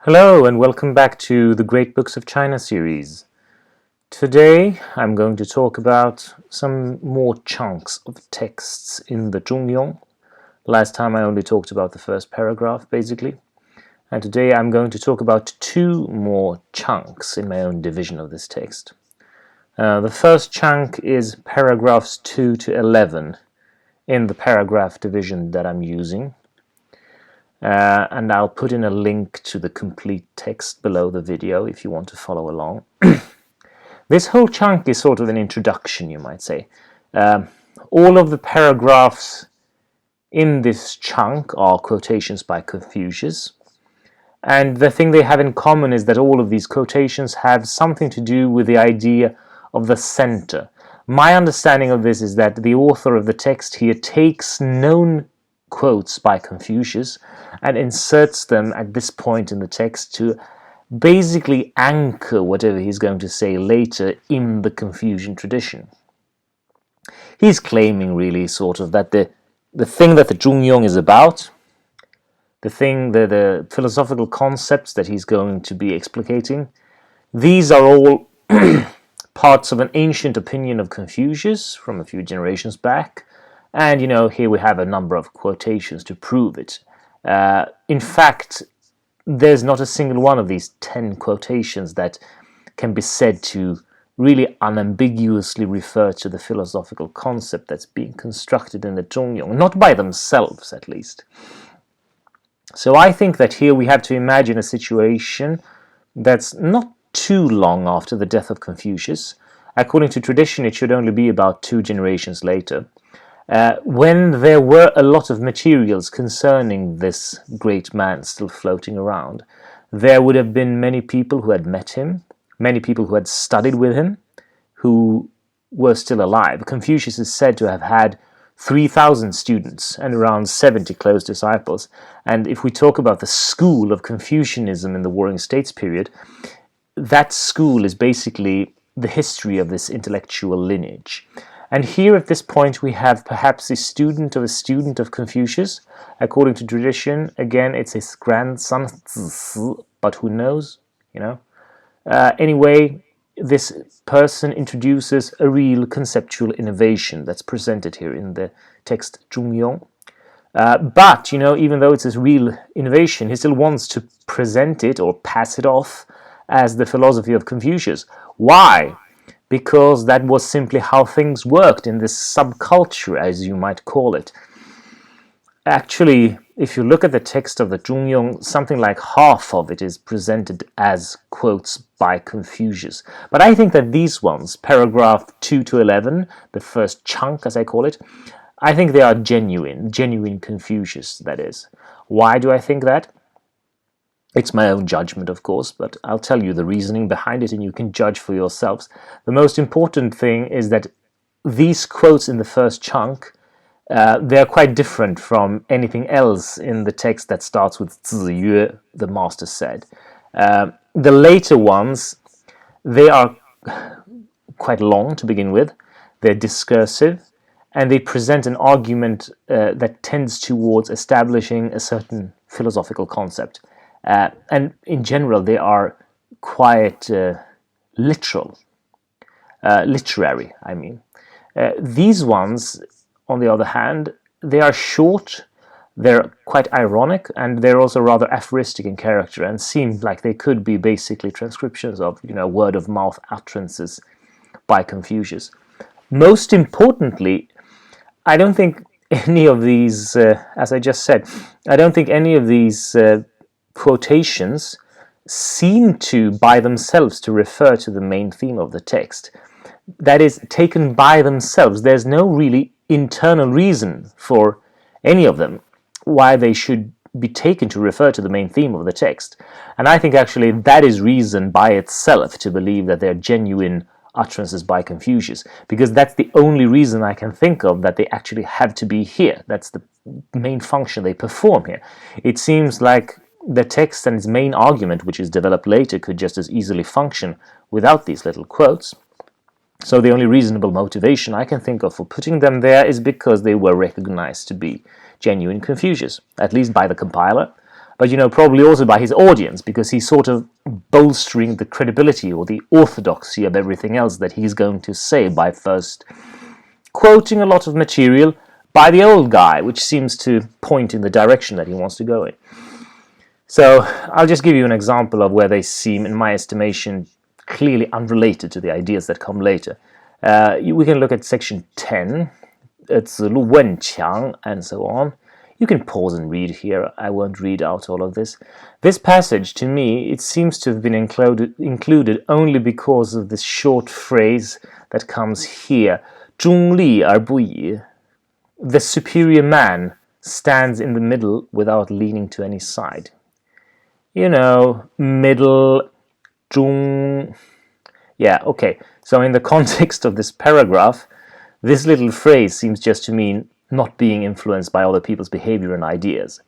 Hello and welcome back to the Great Books of China series. Today I'm going to talk about some more chunks of texts in the Zhongyong. Last time I only talked about the first paragraph basically, and today I'm going to talk about two more chunks in my own division of this text. The first chunk is paragraphs 2 to 11 in the paragraph division that I'm using. And I'll put in a link to the complete text below the video if you want to follow along. This whole chunk is sort of an introduction, you might say. All of the paragraphs in this chunk are quotations by Confucius, and the thing they have in common is that all of these quotations have something to do with the idea of the center. My understanding of this is that the author of the text here takes known quotes by Confucius and inserts them at this point in the text to basically anchor whatever he's going to say later in the Confucian tradition. He's claiming really sort of that the thing that the Zhongyong is about, the philosophical concepts that he's going to be explicating, these are all parts of an ancient opinion of Confucius from a few generations back. And, you know, here we have a number of quotations to prove it. In fact, there's not a single one of these 10 quotations that can be said to really unambiguously refer to the philosophical concept that's being constructed in the Zhongyong, not by themselves at least. So I think that here we have to imagine a situation that's not too long after the death of Confucius. According to tradition, it should only be about 2 generations later. When there were a lot of materials concerning this great man still floating around, there would have been many people who had met him, many people who had studied with him, who were still alive. Confucius is said to have had 3,000 students and around 70 close disciples. And if we talk about the school of Confucianism in the Warring States period, that school is basically the history of this intellectual lineage. And here at this point we have perhaps a student of Confucius. According to tradition, again, it's his grandson, but who knows, you know. Anyway, this person introduces a real conceptual innovation that's presented here in the text Zhongyong. But, you know, even though it's a real innovation, he still wants to present it or pass it off as the philosophy of Confucius. Why? Because that was simply how things worked in this subculture, as you might call it. Actually, if you look at the text of the Zhongyong, something like half of it is presented as quotes by Confucius. But I think that these ones, paragraph 2 to 11, the first chunk as I call it, I think they are genuine Confucius, that is. Why do I think that? It's my own judgment, of course, but I'll tell you the reasoning behind it and you can judge for yourselves. The most important thing is that these quotes in the first chunk, they're quite different from anything else in the text that starts with Zi Yue, the master said. The later ones, they are quite long to begin with, they're discursive, and they present an argument that tends towards establishing a certain philosophical concept. And in general, they are quite literary, I mean. These ones, on the other hand, they are short, they're quite ironic, and they're also rather aphoristic in character and seem like they could be basically transcriptions of, you know, word-of-mouth utterances by Confucius. Most importantly, I don't think any of these, as I just said, I don't think any of these quotations seem to, by themselves, to refer to the main theme of the text. That is, taken by themselves. There's no really internal reason for any of them why they should be taken to refer to the main theme of the text. And I think actually that is reason by itself to believe that they're genuine utterances by Confucius, because that's the only reason I can think of that they actually have to be here. That's the main function they perform here. It seems like the text and its main argument, which is developed later, could just as easily function without these little quotes. So the only reasonable motivation I can think of for putting them there is because they were recognized to be genuine Confucius, at least by the compiler. but probably also by his audience, because he's sort of bolstering the credibility or the orthodoxy of everything else that he's going to say by first quoting a lot of material by the old guy, which seems to point in the direction that he wants to go in. So I'll just give you an example of where they seem, in my estimation, clearly unrelated to the ideas that come later. We can look at section 10. It's Lu Wenqiang and so on. You can pause and read here. I won't read out all of this. This passage, to me, it seems to have been included only because of this short phrase that comes here. 中立而不以. The superior man stands in the middle without leaning to any side. Middle, 中... Yeah, okay. So in the context of this paragraph, this little phrase seems just to mean not being influenced by other people's behavior and ideas.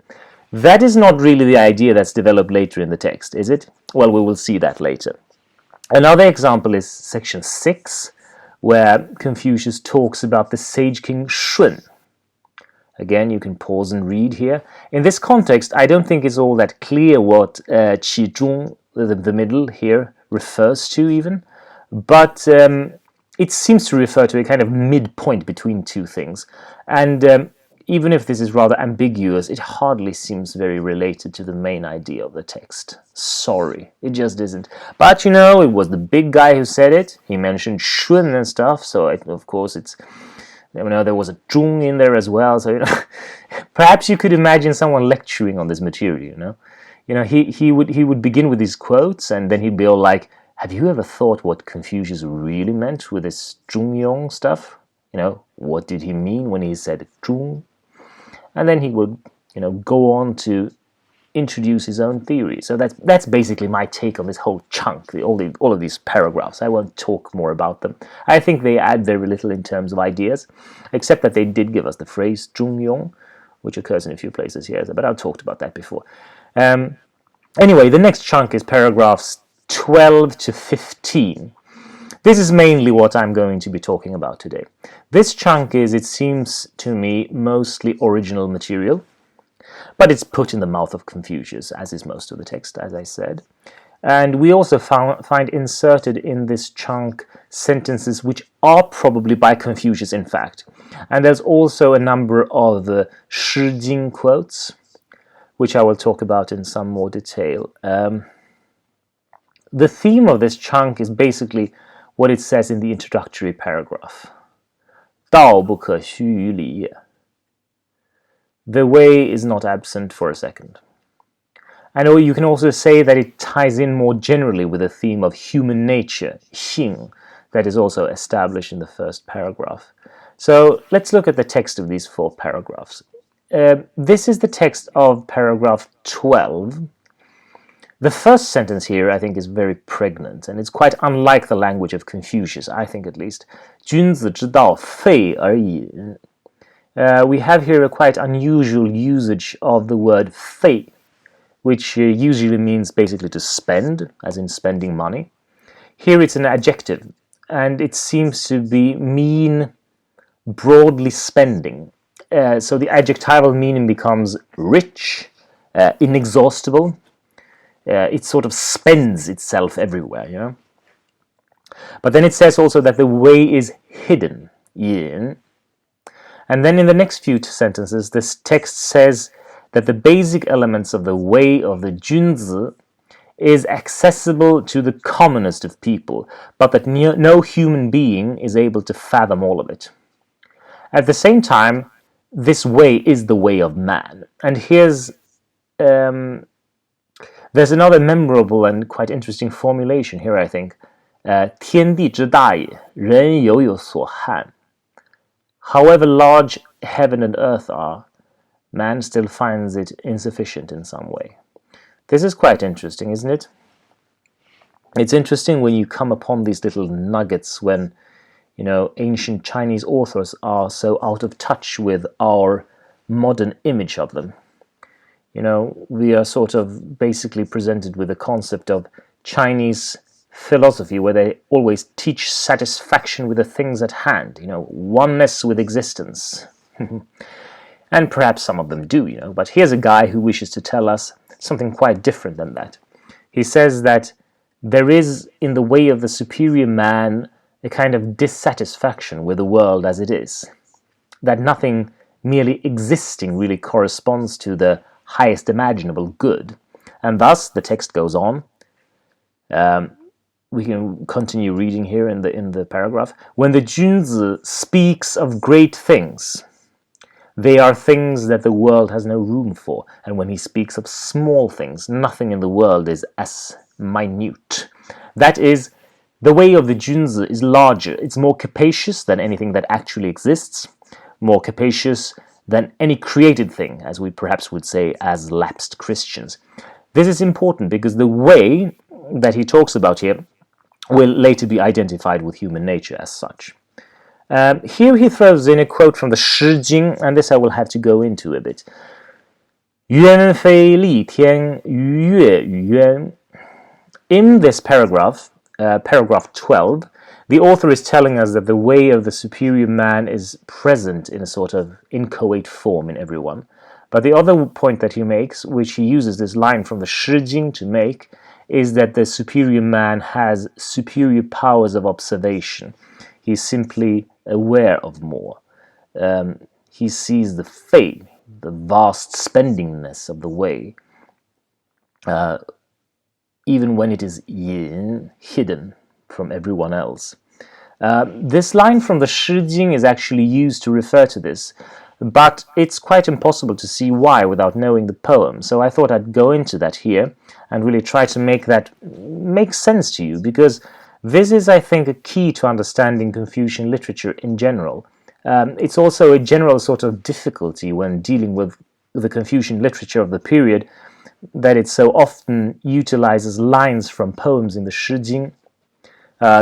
That is not really the idea that's developed later in the text, is it? Well, we will see that later. Another example is section 6, where Confucius talks about the sage king Shun. Again, you can pause and read here. In this context, I don't think it's all that clear what Shi Jing, the middle here, refers to even, but it seems to refer to a kind of midpoint between two things. And even if this is rather ambiguous, it hardly seems very related to the main idea of the text. Sorry, it just isn't. But it was the big guy who said it. He mentioned Shun and stuff, so of course it's... there was a zhong in there as well, so perhaps you could imagine someone lecturing on this material. He would begin with these quotes, and then he'd be all like, "Have you ever thought what Confucius really meant with this Zhongyong stuff? What did he mean when he said zhong?" And then he would, go on to introduce his own theory. So that's basically my take on this whole chunk, all of these paragraphs. I won't talk more about them. I think they add very little in terms of ideas, except that they did give us the phrase Zhongyong, which occurs in a few places here, but I've talked about that before. Anyway, the next chunk is paragraphs 12 to 15. This is mainly what I'm going to be talking about today. This chunk is, it seems to me, mostly original material, but it's put in the mouth of Confucius, as is most of the text, as I said. And we also find inserted in this chunk sentences which are probably by Confucius, in fact. And there's also a number of the Shi Jing quotes, which I will talk about in some more detail. The theme of this chunk is basically what it says in the introductory paragraph. 道不可虚于理也. The way is not absent for a second. I know you can also say that it ties in more generally with the theme of human nature, 性, that is also established in the first paragraph. So let's look at the text of these 4 paragraphs. This is the text of paragraph 12. The first sentence here, I think, is very pregnant, and it's quite unlike the language of Confucius, I think at least. 君子之道废而隐. We have here a quite unusual usage of the word 废, which usually means basically to spend, as in spending money. Here it's an adjective, and it seems to mean broadly spending. So the adjectival meaning becomes rich, inexhaustible. It sort of spends itself everywhere, But then it says also that the way is hidden, 隐. And then in the next few sentences, this text says that the basic elements of the way of the Junzi is accessible to the commonest of people, but that no human being is able to fathom all of it. At the same time, this way is the way of man. And here's there's another memorable and quite interesting formulation here, I think. 天地之大也，人犹有所憾. However large heaven and earth are, man still finds it insufficient in some way. This is quite interesting, isn't it? It's interesting when you come upon these little nuggets when, ancient Chinese authors are so out of touch with our modern image of them. We are sort of basically presented with the concept of Chinese philosophy where they always teach satisfaction with the things at hand, oneness with existence. And perhaps some of them do, but here's a guy who wishes to tell us something quite different than that. He says that there is, in the way of the superior man, a kind of dissatisfaction with the world as it is, that nothing merely existing really corresponds to the highest imaginable good. And thus, the text goes on. We can continue reading here in the paragraph. When the Junzi speaks of great things, they are things that the world has no room for. And when he speaks of small things, nothing in the world is as minute. That is, the way of the Junzi is larger. It's more capacious than anything that actually exists, more capacious than any created thing, as we perhaps would say as lapsed Christians. This is important because the way that he talks about here will later be identified with human nature as such. Here he throws in a quote from the Shi Jing, and this I will have to go into a bit. 冤非力天于月与渊. In this paragraph, paragraph 12, the author is telling us that the way of the superior man is present in a sort of inchoate form in everyone. But the other point that he makes, which he uses this line from the Shi Jing to make, is that the superior man has superior powers of observation. He's simply aware of more. He sees the fei, the vast spendingness of the way, even when it is yin, hidden from everyone else. This line from the Shi Jing is actually used to refer to this, but it's quite impossible to see why without knowing the poem, so I thought I'd go into that here and really try to make that make sense to you, because this is, I think, a key to understanding Confucian literature in general. It's also a general sort of difficulty when dealing with the Confucian literature of the period, that it so often utilizes lines from poems in the Shi Jing,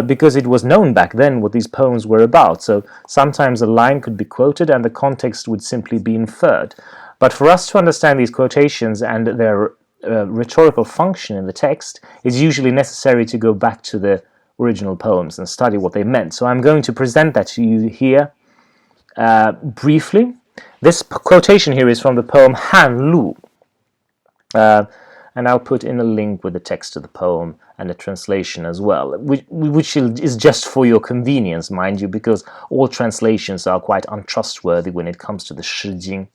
because it was known back then what these poems were about, so sometimes a line could be quoted and the context would simply be inferred. But for us to understand these quotations and their rhetorical function in the text, it's usually necessary to go back to the original poems and study what they meant. So I'm going to present that to you here briefly. This quotation here is from the poem Han Lu, and I'll put in a link with the text of the poem and a translation as well, which is just for your convenience, mind you, because all translations are quite untrustworthy when it comes to the Shi Jing.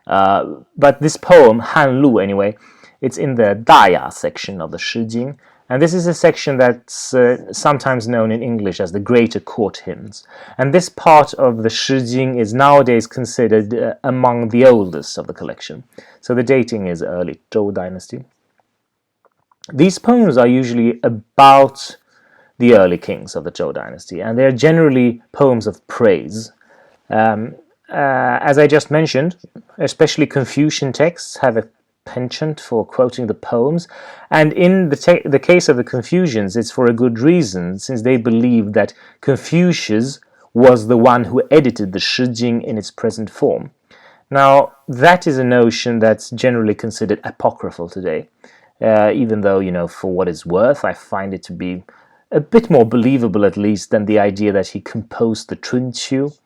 But this poem, Han Lu anyway, it's in the Daya section of the Shi Jing, and this is a section that's sometimes known in English as the Greater Court Hymns. And this part of the Shi Jing is nowadays considered among the oldest of the collection. So the dating is early Zhou dynasty. These poems are usually about the early kings of the Zhou dynasty, and they're generally poems of praise. As I just mentioned, especially Confucian texts have a penchant for quoting the poems, and in the case of the Confucians, it's for a good reason, since they believed that Confucius was the one who edited the Shi Jing in its present form. Now, that is a notion that's generally considered apocryphal today, even though, you know, for what it's worth, I find it to be a bit more believable, at least, than the idea that he composed the Chunqiu.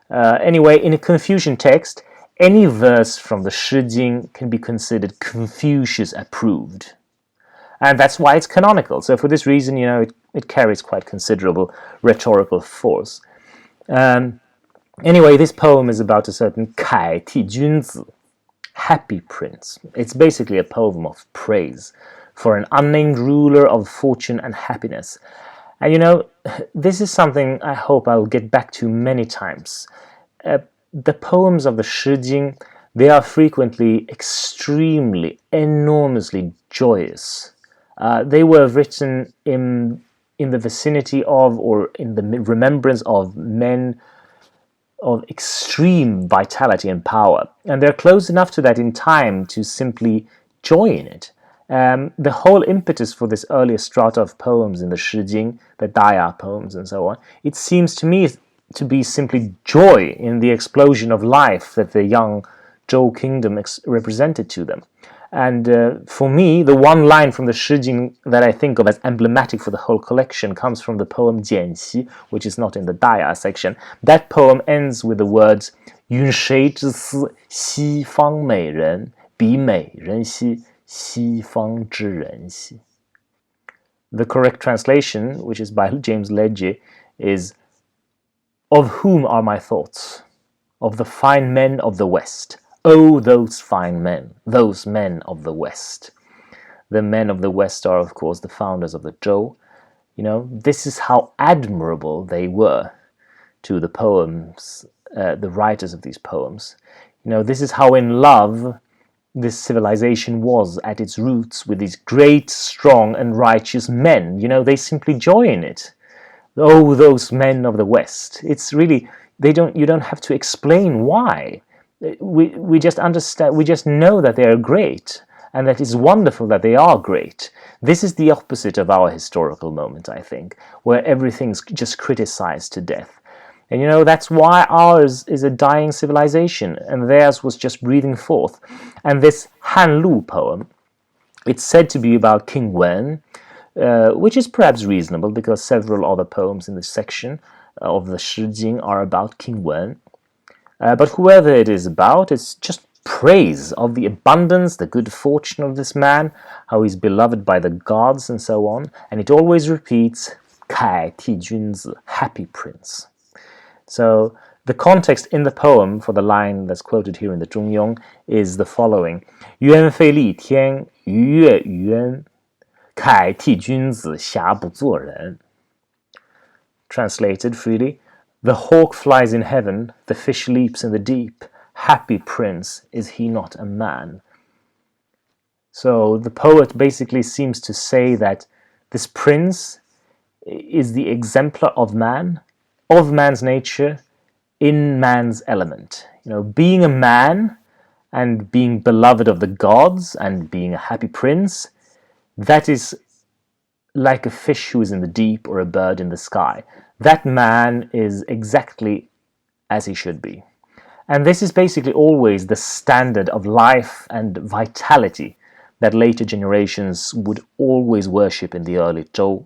Anyway, in a Confucian text, any verse from the Shi Jing can be considered Confucius approved. And that's why it's canonical. So for this reason, you know, it carries quite considerable rhetorical force. Anyway, this poem is about a certain Kai Ti Junzi, happy prince. It's basically a poem of praise for an unnamed ruler of fortune and happiness. And you know, this is something I hope I'll get back to many times. The poems of the Shi Jing, they are frequently extremely, enormously joyous. They were written in the vicinity of, or in the remembrance of, men of extreme vitality and power, and they're close enough to that in time to simply joy in it. The whole impetus for this earlier strata of poems in the Shi Jing, the Daya poems and so on, it seems to me to be simply joy in the explosion of life that the young Zhou kingdom represented to them. And for me, the one line from the Shi Jing that I think of as emblematic for the whole collection comes from the poem Jianxi, which is not in the Daya section. That poem ends with the words 云谁之思西方美人比美人兮西方之人兮. The correct translation, which is by James Ledger, is of whom are my thoughts? Of the fine men of the West. Oh, those fine men, those men of the West. The men of the West are, of course, the founders of the Zhou. This is how admirable they were to the poems, the writers of these poems. This is how in love this civilization was at its roots with these great, strong, and righteous men. They simply joy in it. Oh, those men of the West. It's really, you don't have to explain why. We just understand, we just know that they are great, and that it's wonderful that they are great. This is the opposite of our historical moment, I think, where everything's just criticized to death. And that's why ours is a dying civilization, and theirs was just breathing forth. And this Han Lu poem, it's said to be about King Wen, which is perhaps reasonable because several other poems in this section of the Shi Jing are about King Wen. But whoever it is about, it's just praise of the abundance, the good fortune of this man, how he's beloved by the gods and so on. And it always repeats, 凯替君子, happy prince. So the context in the poem for the line that's quoted here in the Zhongyong is the following. 鸢飞戾天，鱼跃于渊，凯替君子，瑕不作人. Translated freely, the hawk flies in heaven, the fish leaps in the deep. Happy prince, is he not a man? So the poet basically seems to say that this prince is the exemplar of man, of man's nature, in man's element. Being a man and being beloved of the gods and being a happy prince, that is like a fish who is in the deep or a bird in the sky. That man is exactly as he should be. And this is basically always the standard of life and vitality that later generations would always worship in the early Zhou.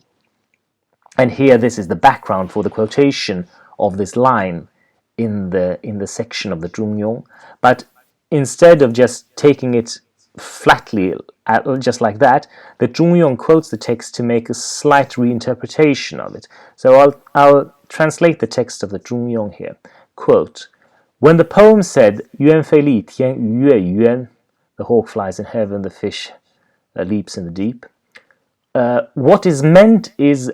And here this is the background for the quotation of this line in the section of the Zhongyong. But instead of just taking it flatly, just like that, the Zhongyong quotes the text to make a slight reinterpretation of it. So I'll translate the text of the Zhongyong here. Quote, when the poem said, 鸢飞戾天，鱼跃于渊, the hawk flies in heaven, the fish leaps in the deep, what is meant is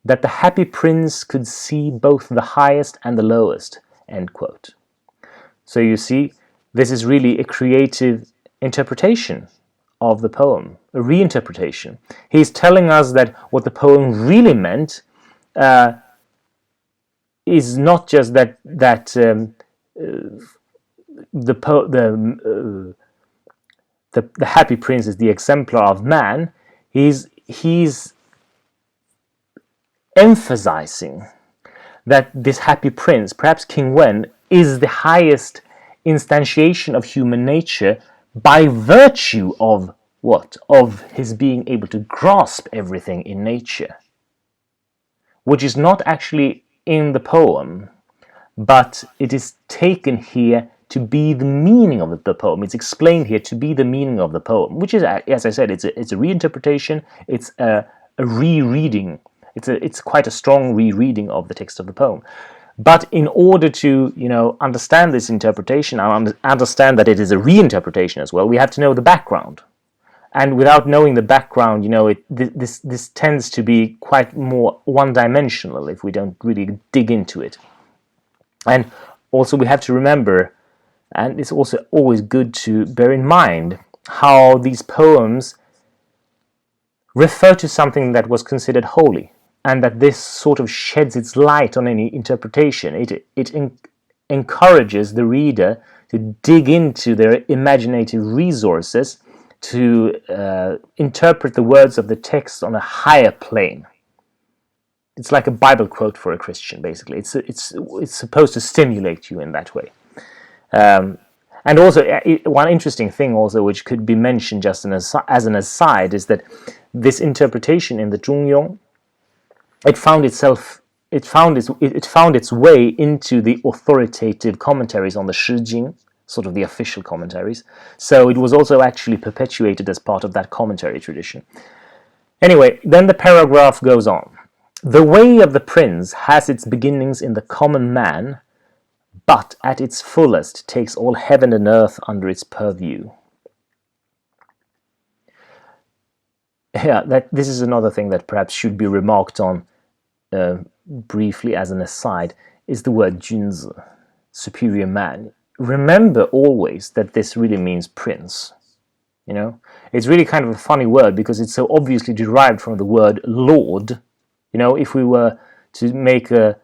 that the happy prince could see both the highest and the lowest, end quote. So you see, this is really a creative interpretation of the poem, a reinterpretation. He's telling us that what the poem really meant is not just that the happy prince is the exemplar of man. He's emphasizing that this happy prince, perhaps King Wen, is the highest instantiation of human nature by virtue of what? Of his being able to grasp everything in nature, which is not actually in the poem, but it is taken here to be the meaning of the poem. It's explained here to be the meaning of the poem, which is, as I said, it's a reinterpretation, it's a rereading. It's quite a strong rereading of the text of the poem. But in order to, understand this interpretation and understand that it is a reinterpretation as well, we have to know the background. And without knowing the background, this tends to be quite more one-dimensional if we don't really dig into it. And also we have to remember, and it's also always good to bear in mind, how these poems refer to something that was considered holy, and that this sort of sheds its light on any interpretation. It encourages the reader to dig into their imaginative resources to interpret the words of the text on a higher plane. It's like a Bible quote for a Christian, basically. It's supposed to stimulate you in that way. And also, one interesting thing also, which could be mentioned just as an aside, is that this interpretation in the Zhongyong, it found its way into the authoritative commentaries on the Shi Jing. sort of the official commentaries. So it was also actually perpetuated as part of that commentary tradition. Anyway, then the paragraph goes on. The way of the prince has its beginnings in the common man, but at its fullest takes all heaven and earth under its purview. Yeah, this is another thing that perhaps should be remarked on briefly as an aside, is the word junzi, superior man. Remember always that this really means prince. You know, it's really kind of a funny word because it's so obviously derived from the word lord. You know, if we were to make an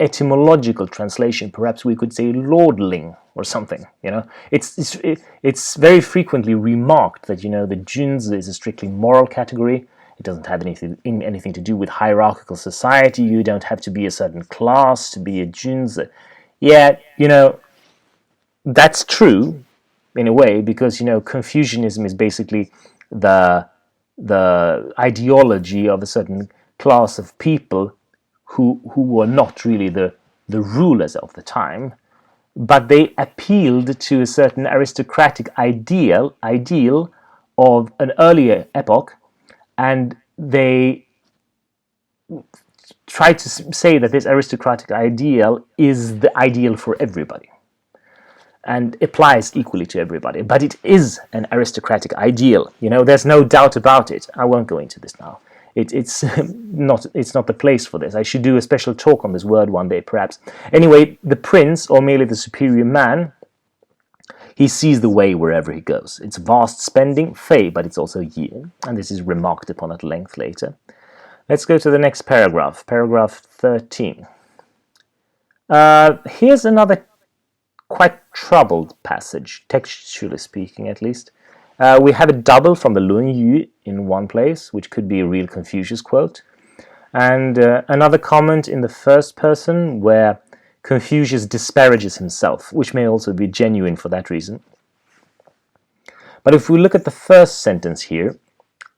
etymological translation, perhaps we could say lordling or something. You know, it's very frequently remarked that, you know, the junzi is a strictly moral category. It doesn't have anything to do with hierarchical society. You don't have to be a certain class to be a junzi. Yeah, you know, that's true in a way, because, you know, Confucianism is basically the ideology of a certain class of people who were not really the rulers of the time, but they appealed to a certain aristocratic ideal of an earlier epoch, and they tried to say that this aristocratic ideal is the ideal for everybody and applies equally to everybody. But it is an aristocratic ideal. You know, there's no doubt about it. I won't go into this now. It's not the place for this. I should do a special talk on this word one day, perhaps. Anyway, the prince, or merely the superior man, he sees the way wherever he goes. It's vast spending, fei, but it's also yi, and this is remarked upon at length later. Let's go to the next paragraph, paragraph 13. Here's another quite troubled passage, textually speaking at least. We have a double from the Lun Yu in one place, which could be a real Confucius quote, and another comment in the first person where Confucius disparages himself, which may also be genuine for that reason. But if we look at the first sentence here,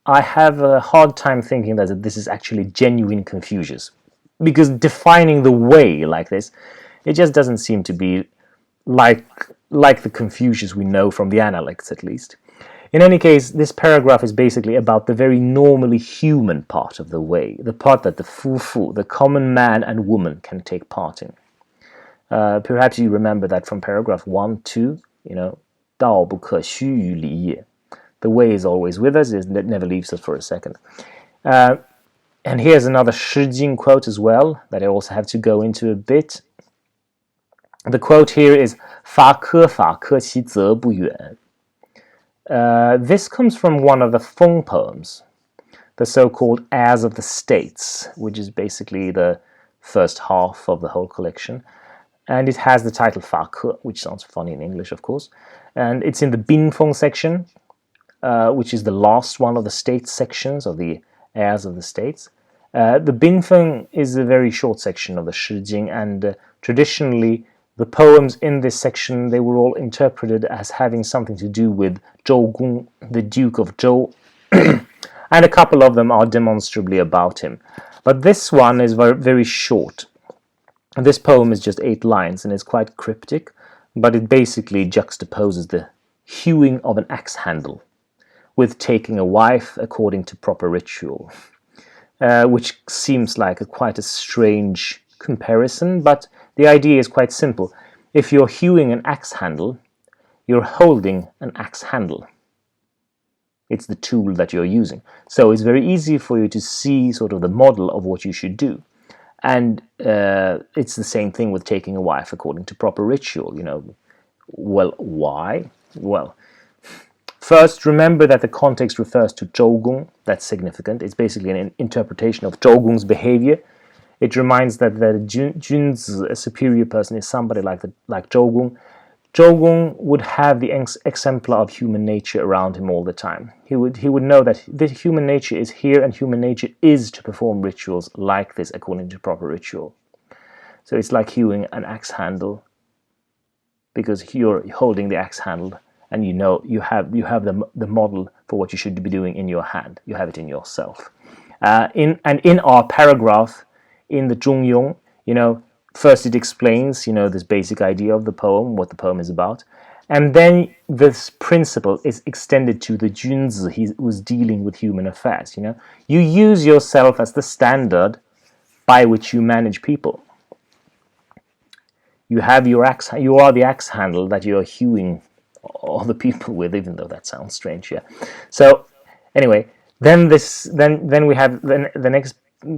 I have a hard time thinking that this is actually genuine Confucius, because defining the way like this, it just doesn't seem to be like the Confucius we know from the Analects, at least. In any case, this paragraph is basically about the very normally human part of the way, the part that the fufu, the common man and woman, can take part in. Perhaps you remember that from paragraph 1, 2, you know, 道不可虚于离也. The way is always with us, it never leaves us for a second. And here's another Shi Jing quote as well, that I also have to go into a bit. The quote here is 法可其则不远. This comes from one of the Feng poems, the so-called Heirs of the States, which is basically the first half of the whole collection. And it has the title 法可, which sounds funny in English, of course. And it's in the Binfeng section, which is the last one of the state sections of the Heirs of the States. The Binfeng is a very short section of the Shi Jing, and traditionally the poems in this section, they were all interpreted as having something to do with Zhou Gong, the Duke of Zhou, and a couple of them are demonstrably about him. But this one is very short. This poem is just 8 lines and is quite cryptic, but it basically juxtaposes the hewing of an axe handle with taking a wife according to proper ritual, which seems like quite a strange comparison, but the idea is quite simple. If you're hewing an axe handle, you're holding an axe handle. It's the tool that you're using. So it's very easy for you to see sort of the model of what you should do. And it's the same thing with taking a wife according to proper ritual, you know. Well, why? Well, first, remember that the context refers to Zhou Gong. That's significant. It's basically an interpretation of Zhou Gong's behavior. It reminds that the Junzi, a superior person, is somebody like Zhou Gong. Zhou Gong would have the exemplar of human nature around him all the time. He would know that the human nature is here, and human nature is to perform rituals like this according to proper ritual. So it's like hewing an axe handle, because you're holding the axe handle, and you know you have the model for what you should be doing in your hand. You have it in yourself. In our paragraph in the Zhongyong, you know, first it explains, you know, this basic idea of the poem, what the poem is about, And then this principle is extended to the Junzi. He was dealing with human affairs. You use yourself as the standard by which you manage people. You have your axe. You are the axe handle that you are hewing all the people with, even though that sounds strange. Yeah. So anyway, then we have the next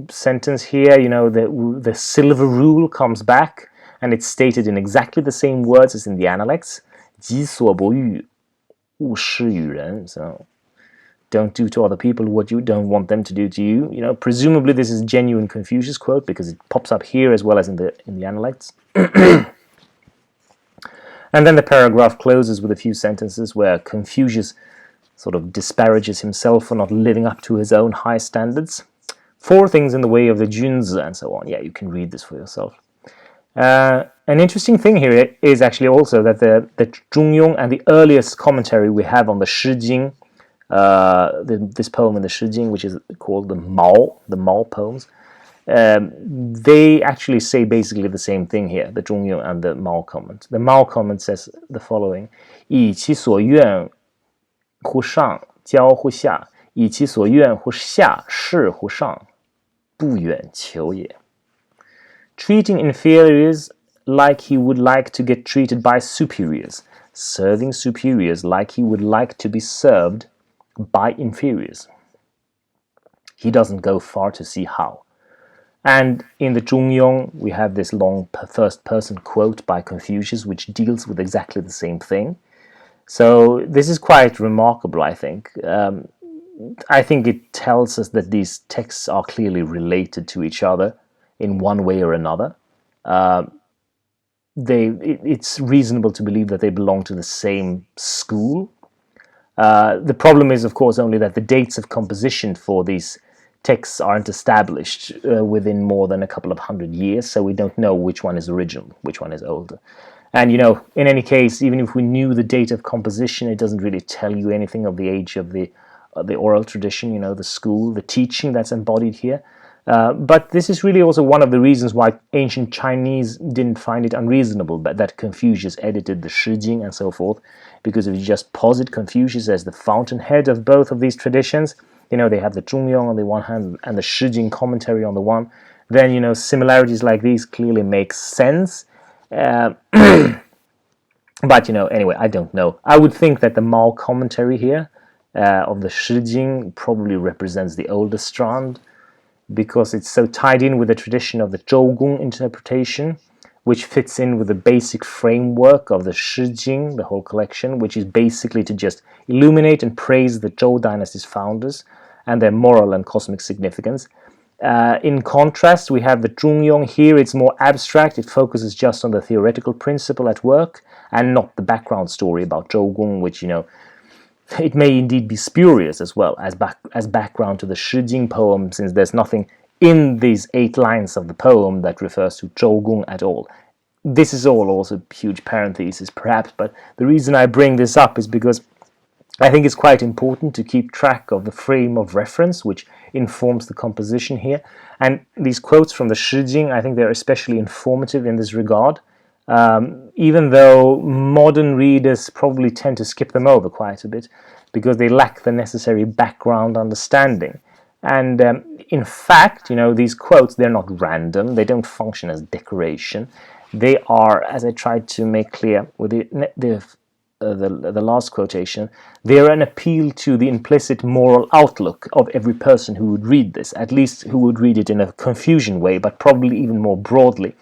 sentence here. The silver rule comes back, and it's stated in exactly the same words as in the Analects. 己所不欲，勿施于人. So don't do to other people what you don't want them to do to you. Presumably this is a genuine Confucius quote because it pops up here as well as in the Analects. And then the paragraph closes with a few sentences where Confucius sort of disparages himself for not living up to his own high standards. 4 things in the way of the Junzi and so on. Yeah, you can read this for yourself. An interesting thing here is actually also that the Zhongyong and the earliest commentary we have on the Shi Jing, this poem in the Shi Jing, which is called the Mao poems, they actually say basically the same thing here, the Zhongyong and the Mao comment. The Mao comment says the following: 以其所愿乎上，交乎下；以其所愿乎下，事乎上，不远求也。 Treating inferiors like he would like to get treated by superiors, serving superiors like he would like to be served by inferiors. He doesn't go far to see how. And in the Zhongyong, we have this long first-person quote by Confucius, which deals with exactly the same thing. So this is quite remarkable, I think. I think it tells us that these texts are clearly related to each other in one way or another. It's reasonable to believe that they belong to the same school. The problem is, of course, only that the dates of composition for these texts aren't established within more than a couple of 100 years, so we don't know which one is original, which one is older. And, in any case, even if we knew the date of composition, it doesn't really tell you anything of the age of the oral tradition, the school, the teaching that's embodied here. But this is really also one of the reasons why ancient Chinese didn't find it unreasonable that Confucius edited the Shi Jing and so forth, because if you just posit Confucius as the fountainhead of both of these traditions, they have the Zhongyong on the one hand and the Shi Jing commentary on the one, then, similarities like these clearly make sense. But, anyway, I don't know. I would think that the Mao commentary here of the Shi Jing probably represents the older strand, because it's so tied in with the tradition of the Zhou interpretation, which fits in with the basic framework of the Shi Jing, the whole collection, which is basically to just illuminate and praise the Zhou dynasty's founders and their moral and cosmic significance. In contrast, we have the Zhongyong here. It's more abstract. It focuses just on the theoretical principle at work and not the background story about Zhou, which, it may indeed be spurious as well as background to the Shi Jing poem, since there's nothing in these 8 lines of the poem that refers to Zhou at all. This is all also huge parentheses, perhaps, but the reason I bring this up is because I think it's quite important to keep track of the frame of reference, which informs the composition here. And these quotes from the Shi Jing, I think they're especially informative in this regard, even though modern readers probably tend to skip them over quite a bit because they lack the necessary background understanding. And in fact, these quotes, they're not random. They don't function as decoration. They are, as I tried to make clear with the last quotation, they're an appeal to the implicit moral outlook of every person who would read this, at least who would read it in a Confucian way, but probably even more broadly.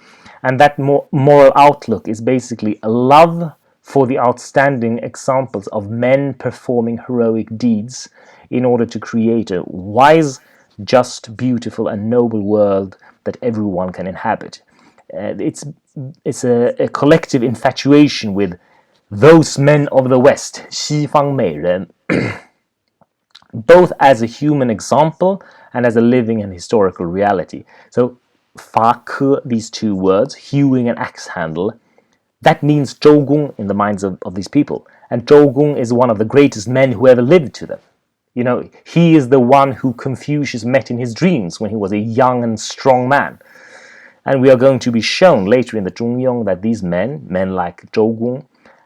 And that moral outlook is basically a love for the outstanding examples of men performing heroic deeds in order to create a wise, just, beautiful, and noble world that everyone can inhabit. It's a collective infatuation with those men of the West, 西方美人, both as a human example and as a living and historical reality. So, 法科, these 2 words, hewing an axe handle, that means Zhou in the minds of these people. And Zhou is one of the greatest men who ever lived to them. He is the one who Confucius met in his dreams when he was a young and strong man. And we are going to be shown later in the Zhongyong that these men like Zhou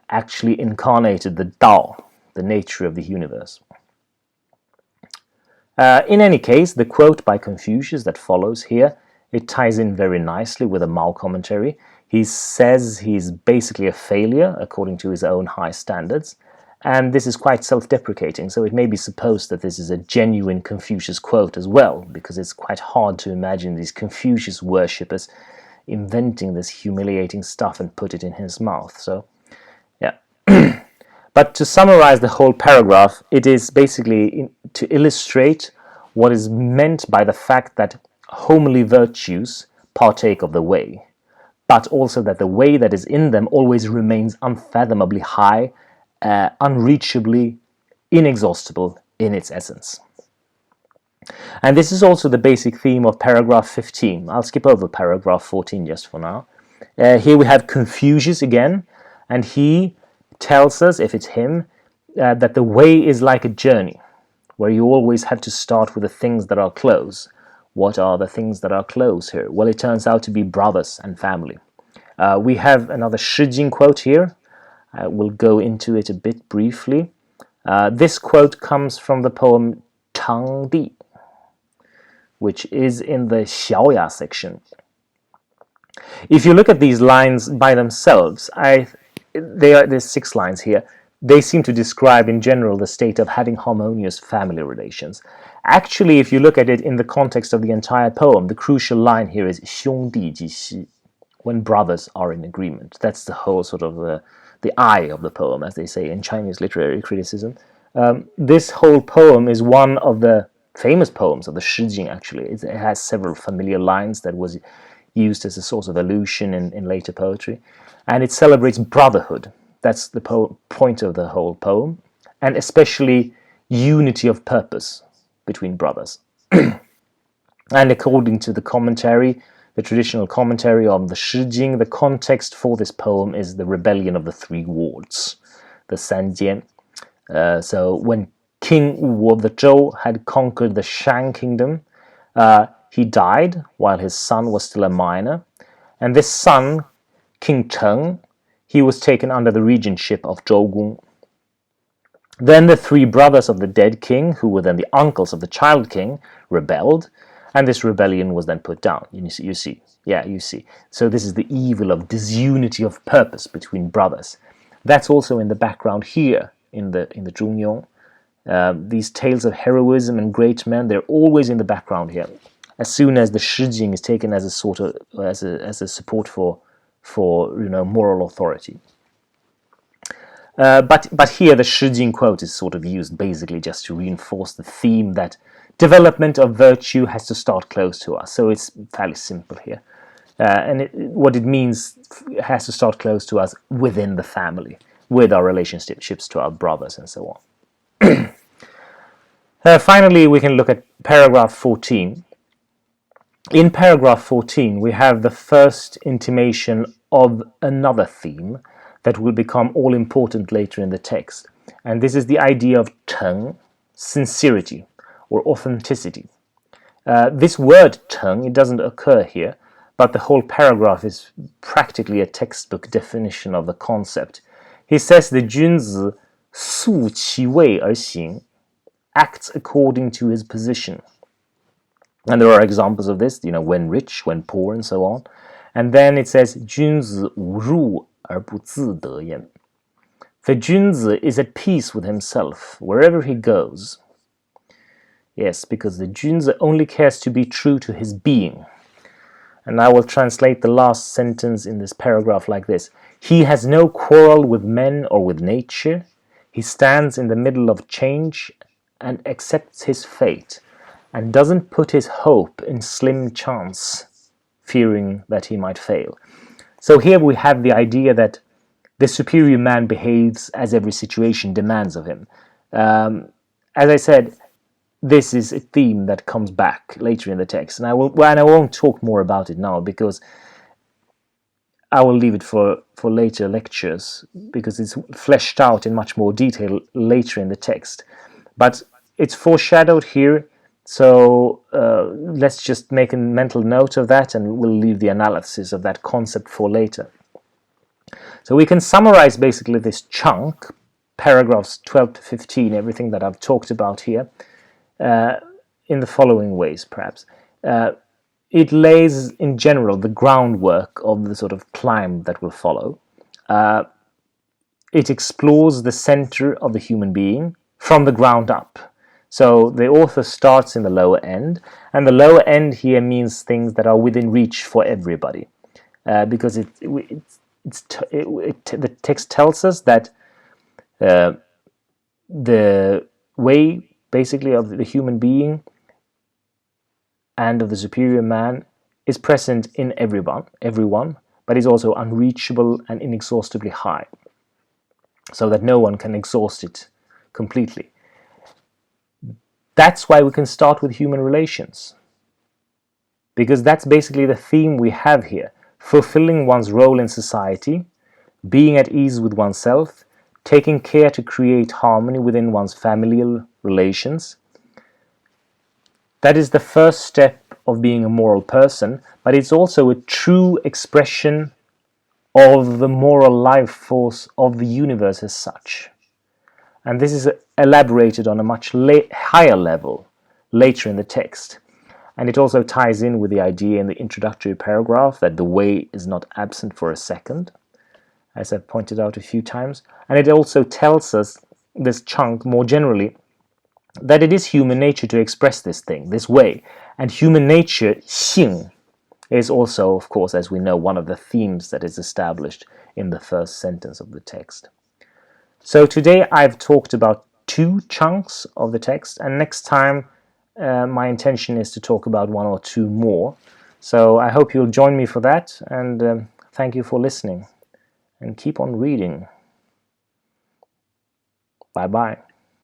actually incarnated the Tao, the nature of the universe. In any case, the quote by Confucius that follows here, it ties in very nicely with a Mao commentary. He says he's basically a failure according to his own high standards, and this is quite self-deprecating, so it may be supposed that this is a genuine Confucius quote as well, because it's quite hard to imagine these Confucius worshippers inventing this humiliating stuff and put it in his mouth. So, yeah. But to summarize the whole paragraph, it is basically to illustrate what is meant by the fact that homely virtues partake of the way, but also that the way that is in them always remains unfathomably high, unreachably inexhaustible in its essence. And this is also the basic theme of paragraph 15. I'll skip over paragraph 14 just for now. Here we have Confucius again, and he tells us, if it's him, that the way is like a journey, where you always have to start with the things that are close. What are the things that are close here? Well, it turns out to be brothers and family. We have another Shi Jing quote here. We'll go into it a bit briefly. This quote comes from the poem Tang Di, which is in the Xiaoya section. If you look at these lines by themselves, there's 6 lines here. They seem to describe in general the state of having harmonious family relations. Actually, if you look at it in the context of the entire poem, the crucial line here is 兄弟即息, when brothers are in agreement. That's the whole sort of the eye of the poem, as they say in Chinese literary criticism. This whole poem is one of the famous poems of the Shi Jing, actually. It has several familiar lines that was used as a source of allusion in later poetry. And it celebrates brotherhood. That's the point of the whole poem. And especially unity of purpose between brothers. And according to the commentary, the traditional commentary on the Shi Jing, the context for this poem is the rebellion of the 3 wards, the Sanjian. So when King Wu of the Zhou had conquered the Shang kingdom, he died while his son was still a minor. And this son, King Cheng, he was taken under the regentship of Zhou. Then the 3 brothers of the dead king, who were then the uncles of the child king, rebelled, and this rebellion was then put down. You see. So this is the evil of disunity of purpose between brothers. That's also in the background here in the Zhongyong. These tales of heroism and great men, they're always in the background here. As soon as the Shi Jing is taken as a sort of as a support for moral authority. But here the Shi Jing quote is sort of used basically just to reinforce the theme that development of virtue has to start close to us. So it's fairly simple here. And what it means has to start close to us within the family, with our relationships to our brothers and so on. Finally, we can look at paragraph 14. In paragraph 14, we have the first intimation of another theme that will become all important later in the text. And this is the idea of cheng, sincerity or authenticity. This word cheng, it doesn't occur here, but the whole paragraph is practically a textbook definition of the concept. He says the Junzi su qi wei er xing, acts according to his position. And there are examples of this, when rich, when poor, and so on. And then it says, 君子无入而不自得焉. The Junzi is at peace with himself wherever he goes. Yes, because the Junzi only cares to be true to his being. And I will translate the last sentence in this paragraph like this. He has no quarrel with men or with nature. He stands in the middle of change and accepts his fate, and doesn't put his hope in slim chance, fearing that he might fail. So here we have the idea that the superior man behaves as every situation demands of him. As I said, this is a theme that comes back later in the text, and I won't talk more about it now because I will leave it for later lectures, because it's fleshed out in much more detail later in the text. But it's foreshadowed here. So let's just make a mental note of that, and we'll leave the analysis of that concept for later. So we can summarize basically this chunk, paragraphs 12 to 15, everything that I've talked about here, in the following ways, perhaps. It lays, in general, the groundwork of the sort of climb that will follow. It explores the center of the human being from the ground up. So the author starts in the lower end, and the lower end here means things that are within reach for everybody, because the text tells us that the way, basically, of the human being and of the superior man is present in everyone, but is also unreachable and inexhaustibly high, so that no one can exhaust it completely. That's why we can start with human relations, because that's basically the theme we have here: fulfilling one's role in society, being at ease with oneself, taking care to create harmony within one's familial relations. That is the first step of being a moral person, but it's also a true expression of the moral life force of the universe as such. And this is elaborated on a much higher level later in the text. And it also ties in with the idea in the introductory paragraph that the way is not absent for a second, as I've pointed out a few times. And it also tells us, this chunk more generally, that it is human nature to express this thing, this way. And human nature, Xing, is also, of course, as we know, one of the themes that is established in the first sentence of the text. So today I've talked about 2 chunks of the text, and next time my intention is to talk about 1 or 2 more. So I hope you'll join me for that, and thank you for listening, and keep on reading. Bye-bye.